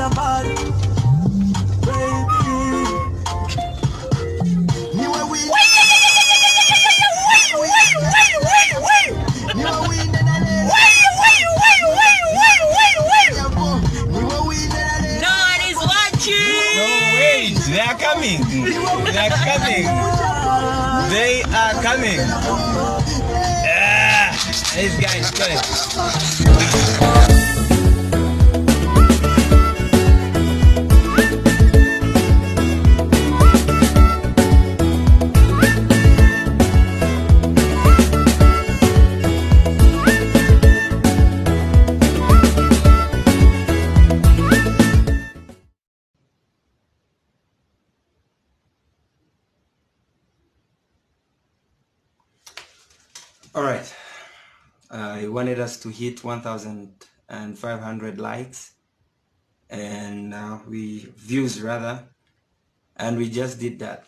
They are coming. They are coming. They are coming. These guys coming. All right. I wanted us to hit 1,500 likes and views rather, and we just did that.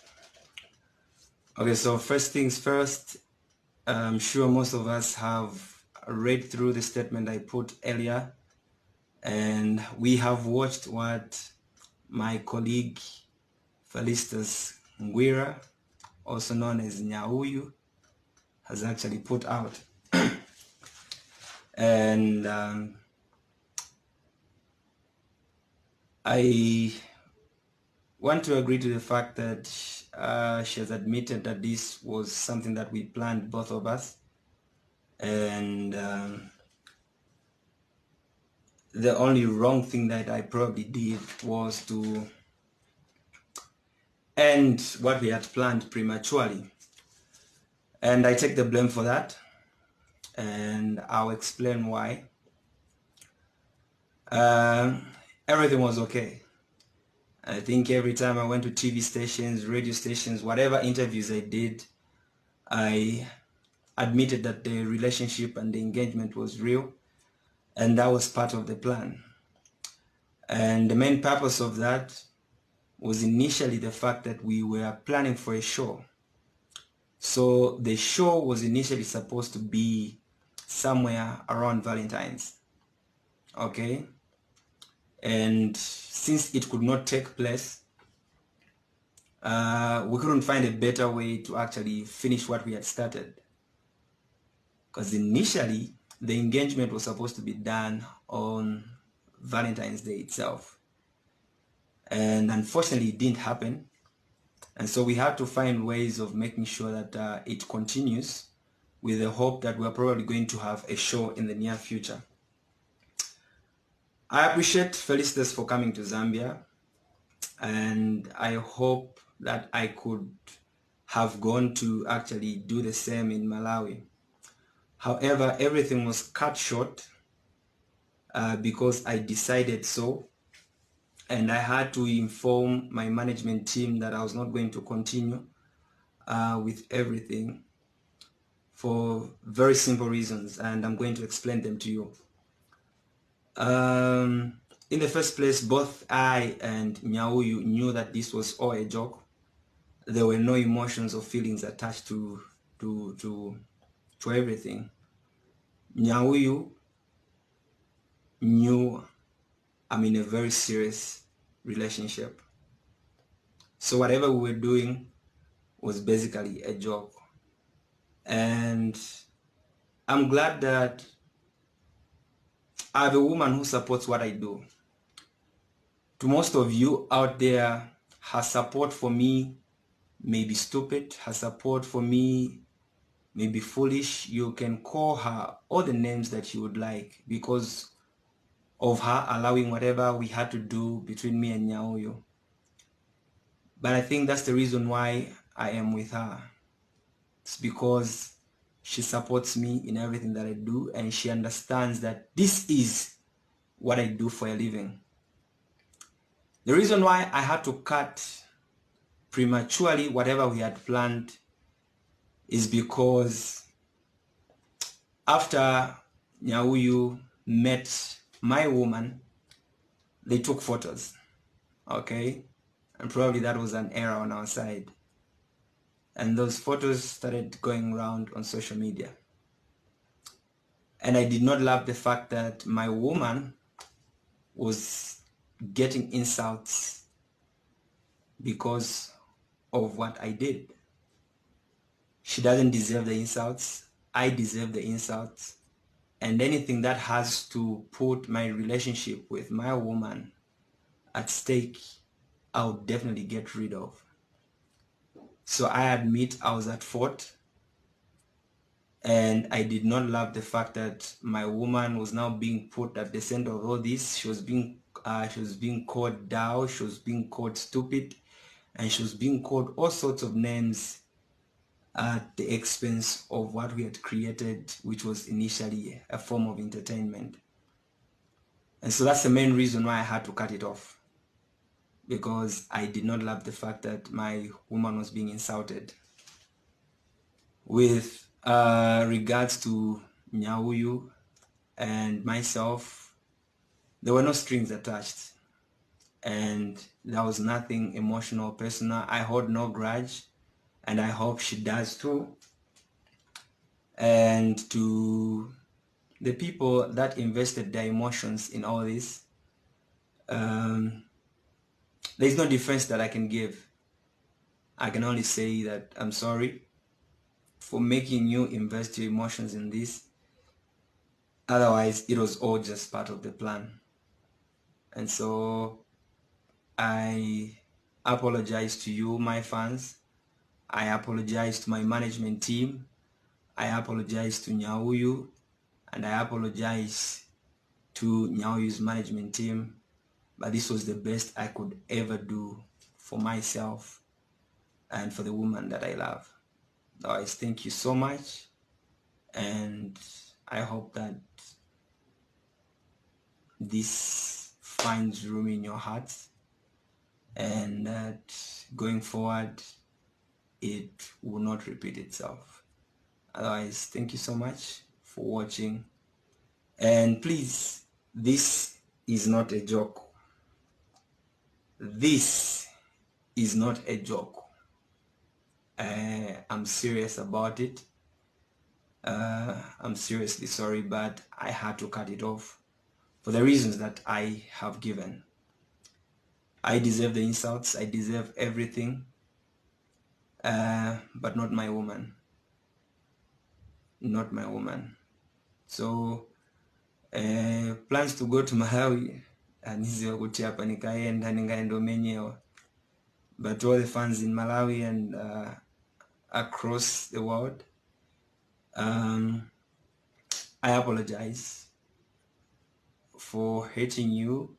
Okay, so first things first, I'm sure most of us have read through the statement I put earlier, and we have watched what my colleague Felistus Nyauyu, also known as Nyauyu, has actually put out. And I want to agree to the fact that she has admitted that this was something that we planned, both of us. And the only wrong thing that I probably did was to end what we had planned prematurely. And I take the blame for that. And I'll explain why. Everything was okay. I think every time I went to TV stations, radio stations, whatever interviews I did, I admitted that the relationship and the engagement was real, and that was part of the plan. And the main purpose of that was initially the fact that we were planning for a show. So the show was initially supposed to be somewhere around Valentine's, okay? And since it could not take place, we couldn't find a better way to actually finish what we had started. Because initially, the engagement was supposed to be done on Valentine's Day itself. And unfortunately, it didn't happen. And so we had to find ways of making sure that it continues, with the hope that we're probably going to have a show in the near future. I appreciate Felistus for coming to Zambia, and I hope that I could have gone to actually do the same in Malawi. However, everything was cut short because I decided so, and I had to inform my management team that I was not going to continue with everything for very simple reasons, and I'm going to explain them to you. In the first place, both I and Nyauyu knew that this was all a joke. There were no emotions or feelings attached to everything. Nyauyu knew I'm in a very serious relationship. So whatever we were doing was basically a joke. And I'm glad that I have a woman who supports what I do. To most of you out there, her support for me may be stupid. Her support for me may be foolish. You can call her all the names that you would like because of her allowing whatever we had to do between me and Nyauyu. But I think that's the reason why I am with her. It's because she supports me in everything that I do, and she understands that this is what I do for a living. The reason why I had to cut prematurely whatever we had planned is because after Nyauyu met my woman, they took photos, okay? And probably that was an error on our side. And those photos started going around on social media. And I did not love the fact that my woman was getting insults because of what I did. She doesn't deserve the insults. I deserve the insults. And anything that has to put my relationship with my woman at stake, I'll definitely get rid of. So I admit I was at fault, and I did not love the fact that my woman was now being put at the center of all this. She was being called down, she was being called stupid, and she was being called all sorts of names at the expense of what we had created, which was initially a form of entertainment. And so that's the main reason why I had to cut it off, because I did not love the fact that my woman was being insulted. With regards to Nyauyu and myself, there were no strings attached, and there was nothing emotional or personal. I hold no grudge, and I hope she does too. And to the people that invested their emotions in all this, there's no defense that I can give. I can only say that I'm sorry for making you invest your emotions in this. Otherwise, it was all just part of the plan. And so I apologize to you, my fans. I apologize to my management team. I apologize to Nyauyu, and I apologize to Nyauyu's management team. But this was the best I could ever do for myself and for the woman that I love. Otherwise, thank you so much, and I hope that this finds room in your hearts, and that going forward it will not repeat itself. Otherwise, thank you so much for watching, and please, this is not a joke. This is not a joke. I'm serious about it. I'm seriously sorry, but I had to cut it off for the reasons that I have given. I deserve the insults, I deserve everything, but not my woman. Not my woman. So plans to go to Malawi, niziwa kuti hapa nikaenda mwenyewe. But all the fans in Malawi and across the world, I apologize for hating you.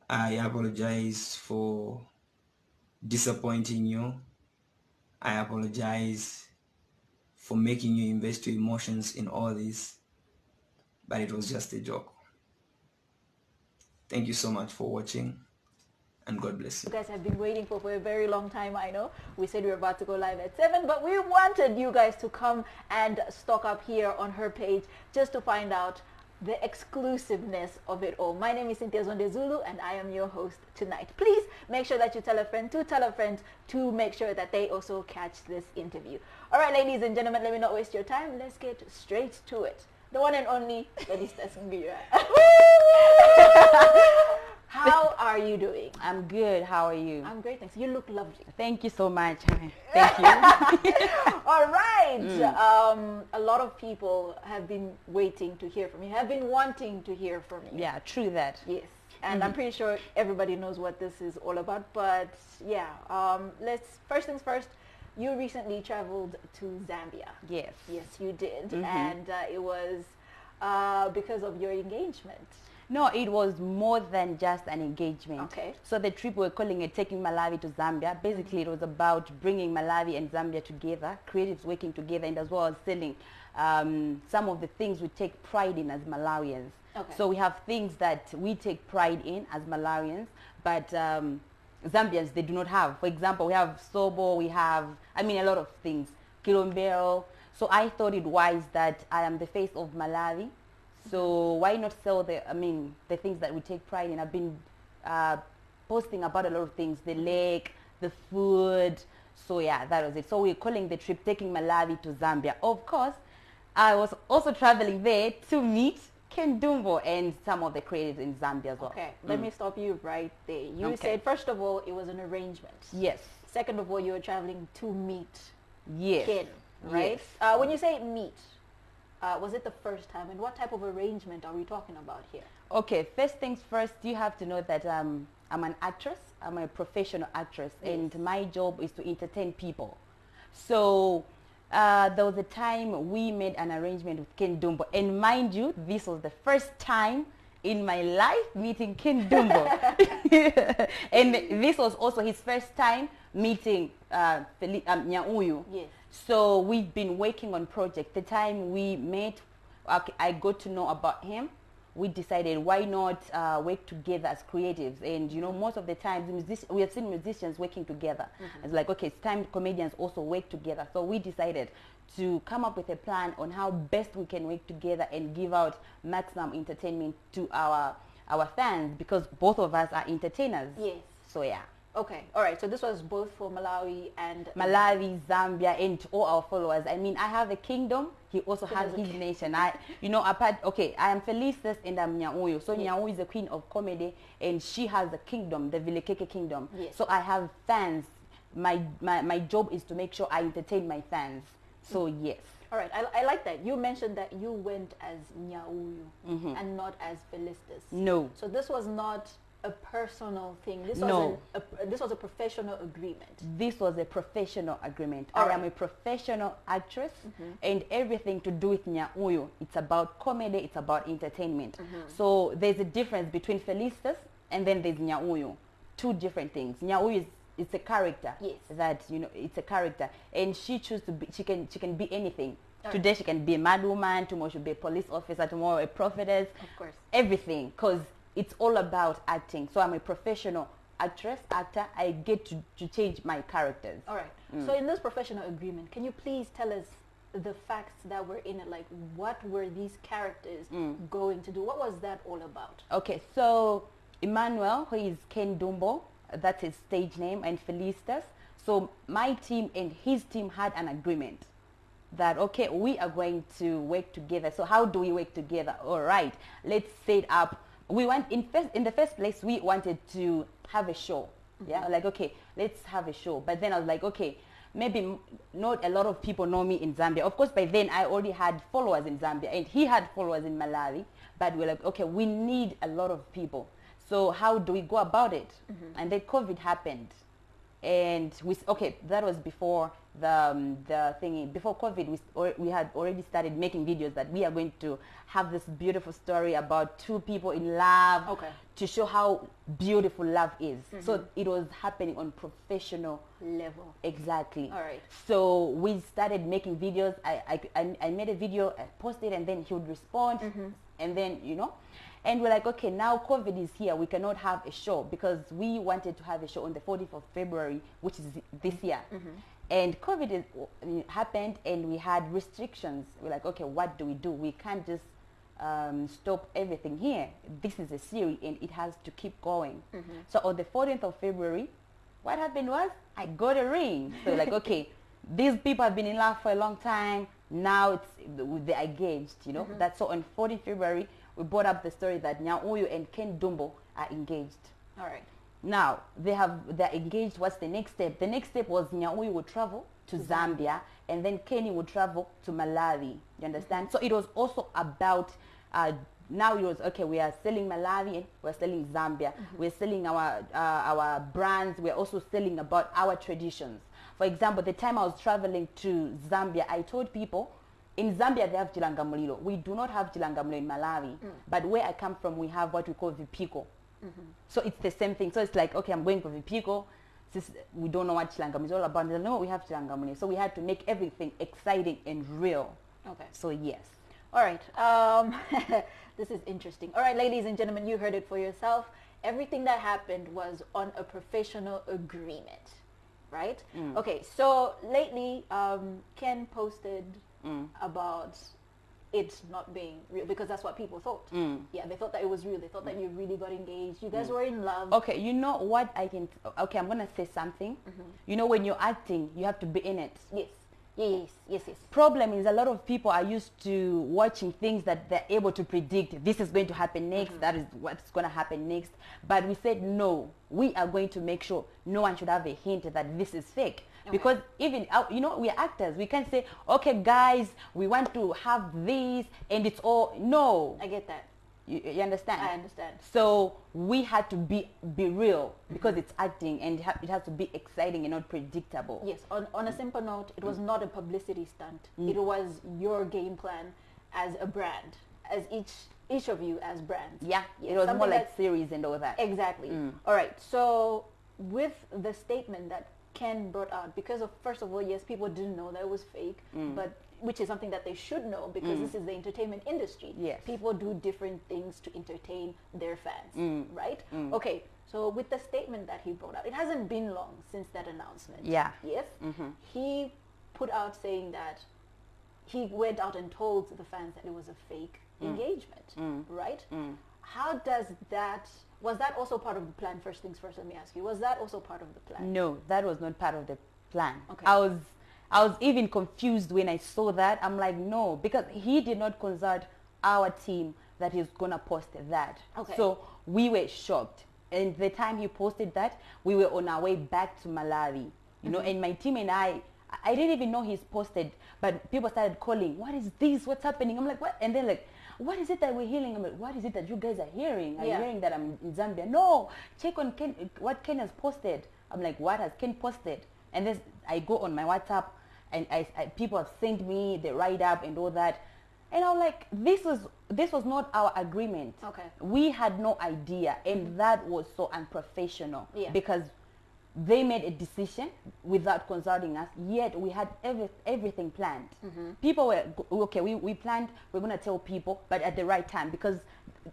I apologize for disappointing you. I apologize for making you invest your emotions in all this, but it was just a joke. Thank you so much for watching, and God bless you. You guys have been waiting for a very long time, I know. We said we were about to go live at 7, but we wanted you guys to come and stock up here on her page just to find out the exclusiveness of it all. My name is Cynthia Zondezulu, and I am your host tonight. Please make sure that you tell a friend to make sure that they also catch this interview. All right, ladies and gentlemen, let me not waste your time. Let's get straight to it. The one and only Felistus Nyauyu. How are you doing? I'm good. How are you? I'm great, thanks. You look lovely. Thank you so much. Thank you. All right. A lot of people have been waiting to hear from you, have been wanting to hear from you. Yeah, true that. Yes. And I'm pretty sure everybody knows what this is all about. But yeah, first things first, you recently traveled to Zambia. Yes. Yes, you did. And it was because of your engagement. No, it was more than just an engagement. Okay. So the trip we're calling it Taking Malawi to Zambia. Basically, it was about bringing Malawi and Zambia together, creatives working together, and as well as selling some of the things we take pride in as Malawians. Okay. So we have things that we take pride in as Malawians, but Zambians, they do not have. For example, we have Sobo, we have, a lot of things, Kilombero. So I thought it wise that I am the face of Malawi. So why not sell the things that we take pride in? I've been posting about a lot of things, the lake, the food. So yeah, that was it. So we're calling the trip Taking Malawi to Zambia. Of course, I was also traveling there to meet Ken Dumbo and some of the creatives in Zambia as well. Okay, let me stop you right there. You Okay. said, first of all, it was an arrangement. Yes. Second of all, you were traveling to meet Yes. Ken, right? Yes. When you say meet, was it the first time? And what type of arrangement are we talking about here? Okay, first things first, you have to know that I'm an actress. I'm a professional actress, and my job is to entertain people. So there was a time we made an arrangement with Ken Dumbo, and mind you, this was the first time in my life meeting Ken Dumbo. And this was also his first time meeting Nyauyu. Yes. So we've been working on project. The time we met, I got to know about him. We decided why not work together as creatives. And you know, most of the times we have seen musicians working together. It's like, okay, it's time comedians also work together. So we decided to come up with a plan on how best we can work together and give out maximum entertainment to our fans, because both of us are entertainers. Yes. So yeah. Okay. All right. So this was both for Malawi and Malawi, Zambia, and all our followers. I mean, I have a kingdom. He also has his nation. I am Felistus and I'm Nyauyu. So Nyauyu is the queen of comedy, and she has a kingdom, the Vilekeke kingdom. Yes. So I have fans. My job is to make sure I entertain my fans. So yes. All right. I like that. You mentioned that you went as Nyauyu and not as Felistus. No. So this was not a personal thing. This No. This was a professional agreement. This was a professional agreement. All I right. am a professional actress, and everything to do with Nyauyu, it's about comedy, it's about entertainment. So there's a difference between Felistus and then there's Nyauyu. Two different things. Nyauyu is it's a character. Yes. That, you know, it's a character, and she chooses to be. She can be anything. All Today she can be a mad woman. Tomorrow she'll be a police officer. Tomorrow a prophetess. Of course. Everything, because it's all about acting. So I'm a professional actor. I get to change my characters. All right. So in this professional agreement, can you please tell us the facts that were in it? Like, what were these characters going to do? What was that all about? Okay, so Emmanuel, who is Ken Dumbo, that's his stage name, and Felistus. So my team and his team had an agreement that, okay, we are going to work together. So how do we work together? All right, let's set up. We want in the first place, we wanted to have a show. Yeah, like, okay, let's have a show. But then I was like, okay, maybe not a lot of people know me in Zambia. Of course, by then I already had followers in Zambia, and he had followers in Malawi. But we're like, okay, we need a lot of people. So how do we go about it? And then COVID happened, and that was before the thingy. Before COVID, we had already started making videos that we are going to have this beautiful story about two people in love, to show how beautiful love is. So it was happening on professional Level. Exactly. All right. So we started making videos. I made a video, I posted, and then he would respond, and then, you know, and we're like, okay, now COVID is here. We cannot have a show, because we wanted to have a show on the 14th of February, which is this year. And COVID happened, and we had restrictions. We're like, okay, what do? We can't just stop everything here. This is a series, and it has to keep going. So on the 14th of February, what happened was I got a ring. So like, okay, these people have been in love for a long time. Now they're engaged, you know. That's so on 14th February, we brought up the story that Nyauyu and Ken Dumbo are engaged. All right. Now they're engaged. What's the next step? The next step was Nyauyu would travel to Zambia, and then Kenny would travel to Malawi. You understand? So it was also about now it was, okay, we are selling Malawi and we're selling Zambia. We're selling our brands. We're also selling about our traditions. For example, the time I was traveling to Zambia, I told people, in Zambia they have Chilangamulilo. We do not have Chilangamulilo in Malawi. But where I come from, we have what we call Vipiko. So it's the same thing. So it's like, okay, I'm going for Vipiko. Since we don't know what Chilangamulilo is all about. No, we have Chilangamulilo. So we had to make everything exciting and real. Okay. So yes. All right. This is interesting. All right, ladies and gentlemen, you heard it for yourself. Everything that happened was on a professional agreement, right? Okay, so lately, Ken posted about it not being real, because that's what people thought. Yeah, they thought that it was real. They thought that you really got engaged. You guys were in love. Okay, you know what I can... Okay, I'm going to say something. You know, when you're acting, you have to be in it. Yes. Yes, yes, yes. Problem is a lot of people are used to watching things that they're able to predict. This is going to happen next. That is what's going to happen next. But we said, no, we are going to make sure no one should have a hint that this is fake. Okay. Because even, you know, we are actors. We can't say, okay, guys, we want to have this and it's all, no. I get that. You understand? I understand. So we had to be real because it's acting and it has to be exciting and not predictable. Yes, on a simple note, it was not a publicity stunt. It was your game plan as a brand, as each of you as brands. Yeah, Yes, it was more something like series and all that. Exactly. All right, so with the statement that Ken brought out, because of, first of all, yes, people didn't know that it was fake, but which is something that they should know because this is the entertainment industry. Yes. People do different things to entertain their fans, right? Okay, so with the statement that he brought out, it hasn't been long since that announcement. Yeah. Yes? He put out saying that he went out and told the fans that it was a fake engagement, right? How does that, was that also part of the plan? First things first, let me ask you, was that also part of the plan? No, that was not part of the plan. Okay. I was even confused when I saw that. I'm like, no, because he did not consult our team that he's going to post that. Okay. So we were shocked. And the time he posted that, we were on our way back to Malawi. You know, and my team and I didn't even know he's posted, but people started calling, what is this? What's happening? I'm like, what? And then like, what is it that we're hearing? I'm like, what is it that you guys are hearing? Are you hearing that I'm in Zambia? No, check on Ken, what Ken has posted. I'm like, what has Ken posted? And then I go on my WhatsApp, and people have sent me the write-up and all that. And I'm like, this was not our agreement. Okay. We had no idea, and that was so unprofessional. Yeah. Because they made a decision without consulting us, yet we had everything planned. People were, okay, we planned, we're going to tell people, but at the right time, because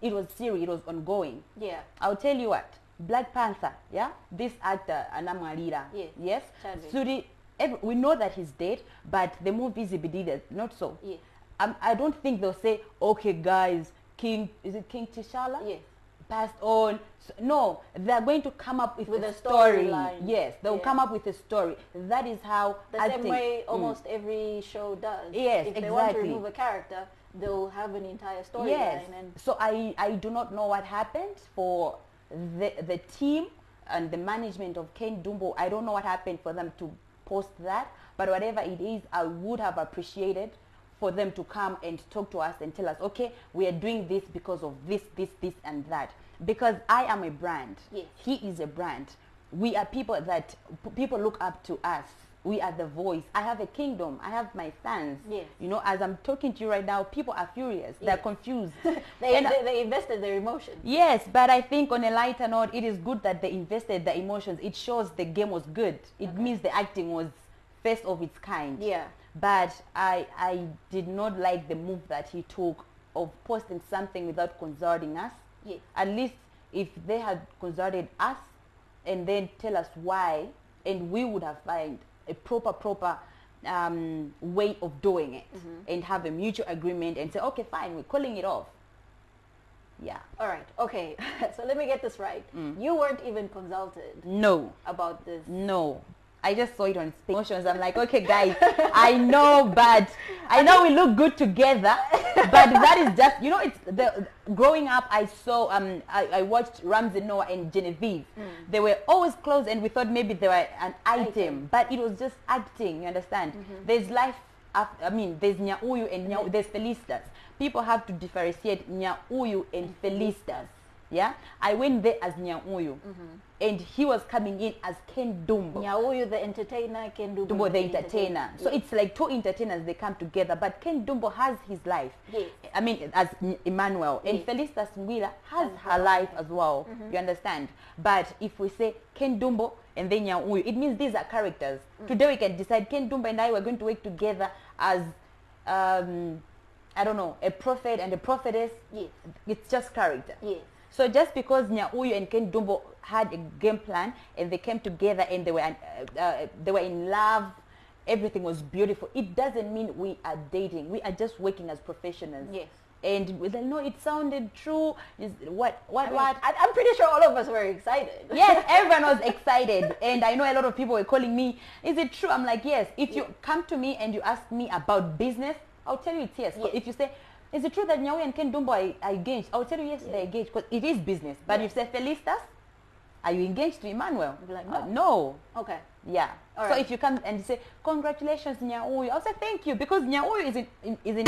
it was serious, it was ongoing. Yeah. I'll tell you what, Black Panther, yeah, this actor, Anamarira, Yes. yes, Chadwick. Sudi, we know that he's dead, but the movie is not so. Yes. I don't think they'll say, okay, guys, King T'Challa? Yes. Passed on. So, no, they're going to come up with a a story. storyline. Yes, they'll come up with a story. That is how The acting. same way almost every show does. Yes, if they want to exactly. remove a character, they'll have an entire storyline. Yes. And So I do not know what happened for the team and the management of Ken Dumbo. I don't know what happened for them to post that, but whatever it is, I would have appreciated for them to come and talk to us and tell us, okay, we are doing this because of this, and that. Because I am a brand. Yes. He is a brand. We are people that people look up to us. We are the voice. I have a kingdom. I have my fans. Yes. You know, as I'm talking to you right now, people are furious. They're confused. they invested their emotions. Yes, but I think on a lighter note, it is good that they invested the emotions. It shows the game was good. It means the acting was first of its kind. Yeah. But I did not like the move that he took of posting something without consulting us. Yes. At least if they had consulted us and then tell us why, and we would have found a proper way of doing it and have a mutual agreement and say, okay, fine, we're calling it off. Yeah. All right. Okay. So let me get this right. You weren't even consulted No. about this. No. I just saw it on emotions. I'm like, okay, guys, I know we look good together, but that is just, you know, it's the growing up. I saw, I watched Ramsey Noah and Genevieve. They were always close, and we thought maybe they were an item, but it was just acting. You understand? There's life. There's Nyauyu and there's Felistus. People have to differentiate Nyauyu and Felistus. Yeah, I went there as Nyauyu, and he was coming in as Ken Dumbo. Nyauyu the entertainer, Ken Dumbo the entertainer. So it's like two entertainers, they come together, but Ken Dumbo has his life. Yes. I mean, as Emmanuel. And Felistus Nyauyu has her life as well. You understand? But if we say Ken Dumbo and then Nyauyu, it means these are characters. Today we can decide Ken Dumbo and I were going to work together as I don't know, a prophet and a prophetess. Yes. It's just character. Yes. So just because Nyauyu and Ken Dumbo had a game plan and they came together and they were in love, everything was beautiful, it doesn't mean we are dating. We are just working as professionals. Yes. and they know it sounded true. What? I'm pretty sure all of us were excited. Yes, everyone was excited, and I know a lot of people were calling me, is it true? I'm like, yes. If you come to me and you ask me about business, I'll tell you it's yes. Yes. If you say, is it true that Nyauyu and Ken Dumbo are engaged? I'll tell you yes, they're engaged, because it is business. But if you say, Felistus, are you engaged to Emmanuel? I'll be like, no. No. Okay. Yeah. All so right. if you come and say, congratulations, Nyauyu, I'll say thank you, because Nyauyu is in